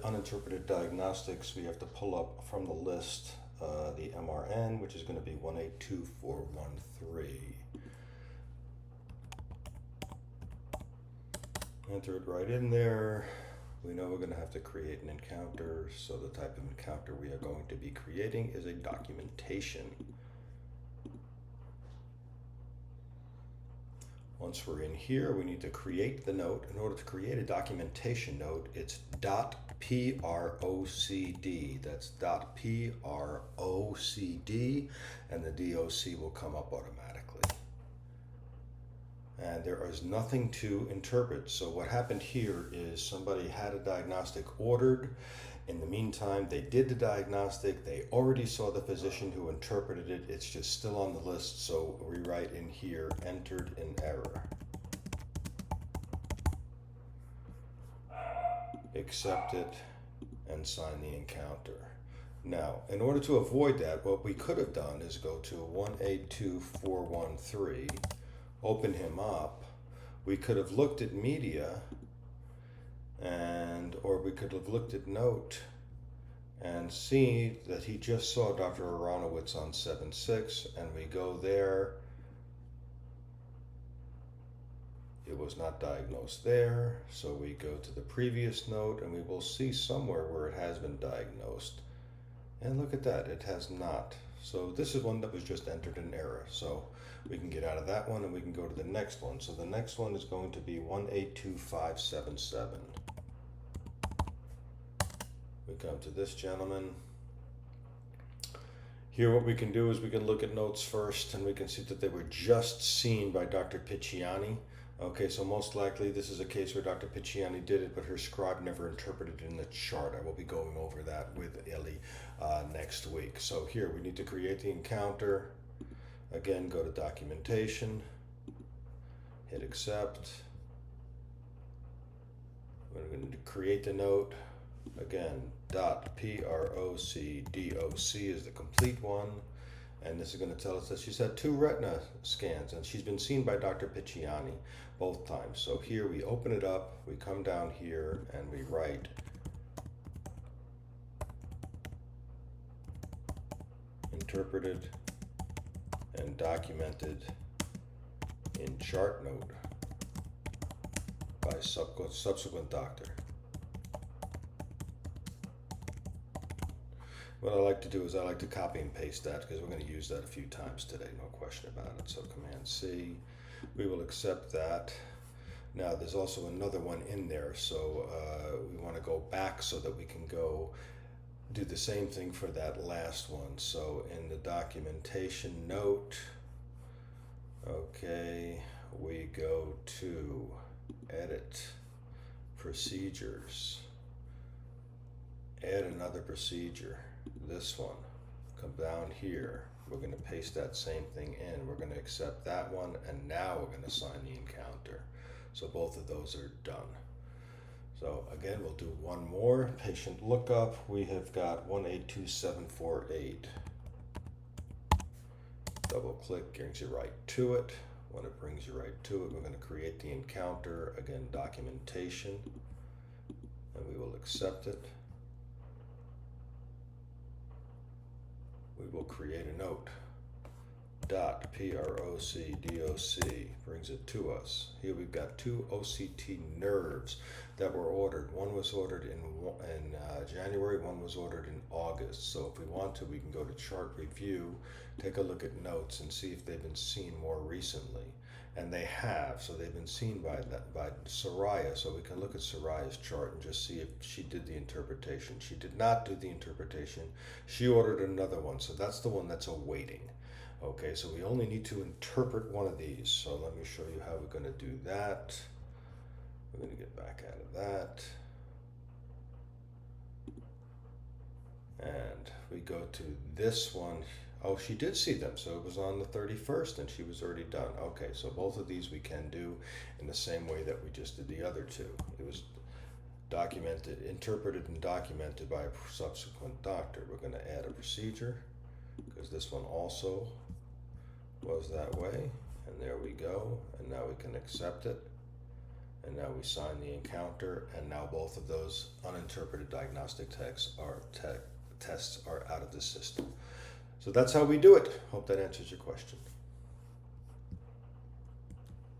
Uninterpreted diagnostics, we have to pull up from the list the MRN, which is going to be 182413. Enter it right in there. We know we're going to have to create an encounter, so the type of encounter we are going to be creating is a documentation. Once we're in here, we need to create the note. In order to create a documentation note, it's .procd. That's .procd, and the DOC will come up automatically. And there is nothing to interpret. So what happened here is somebody had a diagnostic ordered. In the meantime, they did the diagnostic. They already saw the physician who interpreted it. It's just still on the list. So we write in here, entered in error. Accept it and sign the encounter. Now, in order to avoid that, what we could have done is go to 182413, open him up. We could have looked at media, or we could have looked at note and see that he just saw Dr. Aronowitz on 7/6, and we go there. It was not diagnosed there, so we go to the previous note and we will see somewhere where it has been diagnosed. And look at that, it has not. So this is one that was just entered in error. So we can get out of that one and we can go to the next one. So the next one is going to be 182577. We come to this gentleman. Here what we can do is we can look at notes first, and we can see that they were just seen by Dr. Picciani. Okay, so most likely this is a case where Dr. Picciani did it, but her scribe never interpreted it in the chart. I will be going over that with Ellie next week. So here we need to create the encounter. Again, go to documentation, hit accept. We're going to create the note. Again, .procdoc is the complete one. And this is going to tell us that she's had 2 retina scans, and she's been seen by Dr. Picciani both times. So here we open it up, we come down here, and we write interpreted and documented in chart note by subsequent doctor. What I like to do is I like to copy and paste that because we're going to use that a few times today, no question about it. So Command C, we will accept that. Now there's also another one in there, so we want to go back so that we can go do the same thing for that last one. So in the documentation note, okay, we go to edit procedures, add another procedure. This one, come down here, we're going to paste that same thing in, we're going to accept that one, and now we're going to sign the encounter. So both of those are done. So again, we'll do one more, patient lookup. We have got 182748. Double click, brings you right to it. When it brings you right to it, we're going to create the encounter, again documentation, and we will accept it. We will create a note. .procdoc brings it to us. Here we've got 2 OCT nerves that were ordered. One was ordered in January, one was ordered in August. So if we want to, we can go to chart review, take a look at notes, and see if they've been seen more recently. And they have, so they've been seen by Soraya. So we can look at Soraya's chart and just see if she did the interpretation. She did not do the interpretation. She ordered another one, so that's the one that's awaiting. Okay, so we only need to interpret one of these. So let me show you how we're going to do that. We're going to get back out of that. And we go to this one. Oh, she did see them, so it was on the 31st and she was already done. Okay, so both of these we can do in the same way that we just did the other 2. It was documented, interpreted and documented by a subsequent doctor. We're going to add a procedure because this one also was that way. And there we go. And now we can accept it. and now we sign the encounter, and now both of those uninterpreted diagnostic tests are out of the system. So that's how we do it. Hope that answers your question.